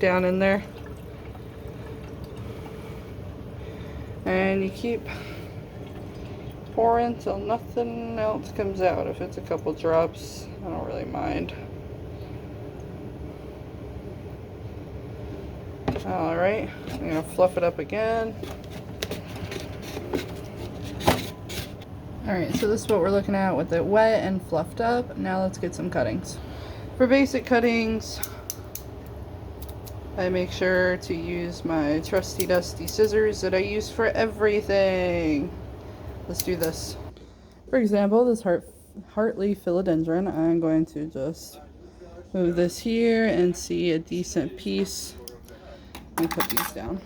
down in there. And you keep pouring till nothing else comes out. If it's a couple drops, I don't really mind. Alright, I'm gonna fluff it up again. Alright, so this is what we're looking at with it wet and fluffed up. Now let's get some cuttings. For basic cuttings, I make sure to use my trusty dusty scissors that I use for everything. Let's do this. For example, this heartleaf philodendron, I'm going to just move this here and see a decent piece and put these down.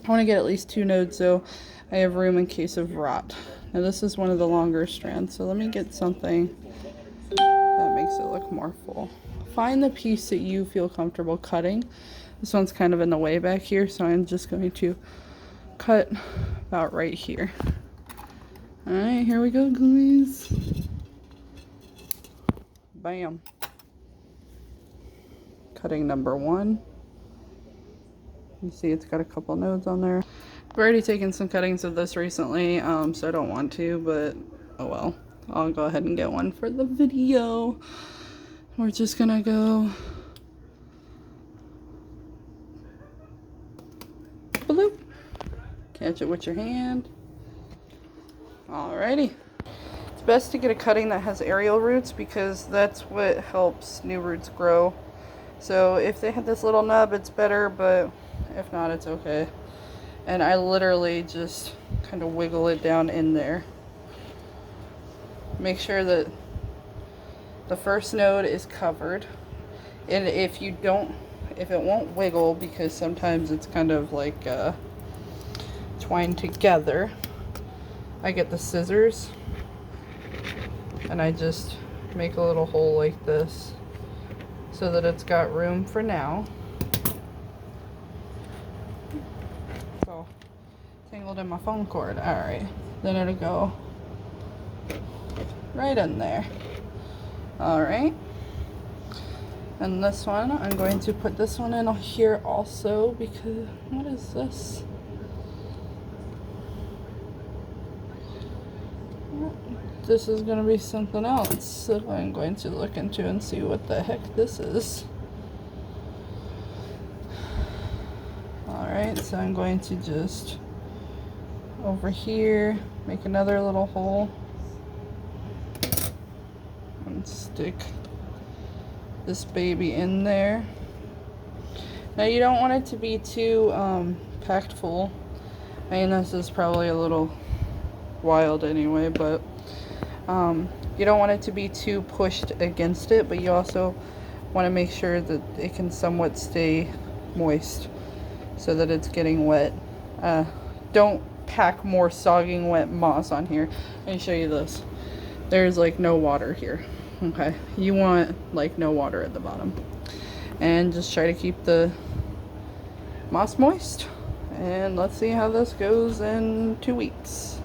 I want to get at least 2 nodes so I have room in case of rot. Now this is one of the longer strands, so let me get something that makes it look more full. Find the piece that you feel comfortable cutting. This one's kind of in the way back here, so I'm just going to cut about right here. Alright, here we go, guys. Bam. Cutting number 1. You see it's got a couple nodes on there. I've already taken some cuttings of this recently, so I don't want to, but oh well. I'll go ahead and get one for the video. We're just gonna go bloop. Catch it with your hand. Alrighty. It's best to get a cutting that has aerial roots because that's what helps new roots grow. So if they have this little nub, it's better, but if not, it's okay. And I literally just kind of wiggle it down in there. Make sure that the first node is covered. And if it won't wiggle, because sometimes it's kind of like twined together, I get the scissors and I just make a little hole like this so that it's got room for now. So, tangled in my phone cord. Alright, then it'll go right in there. Alright. And this one, I'm going to put this one in here also because, what is this? This is going to be something else, so I'm going to look into and see what the heck this is. Alright, so I'm going to just over here make another little hole and stick this baby in there. Now you don't want it to be too packed full. I mean, this is probably a little wild anyway, but you don't want it to be too pushed against it, but you also want to make sure that it can somewhat stay moist so that it's getting wet. Don't pack more sogging wet moss on here. Let me show you this. There's like no water here. Okay, you want like no water at the bottom, and just try to keep the moss moist. And let's see how this goes in 2 weeks.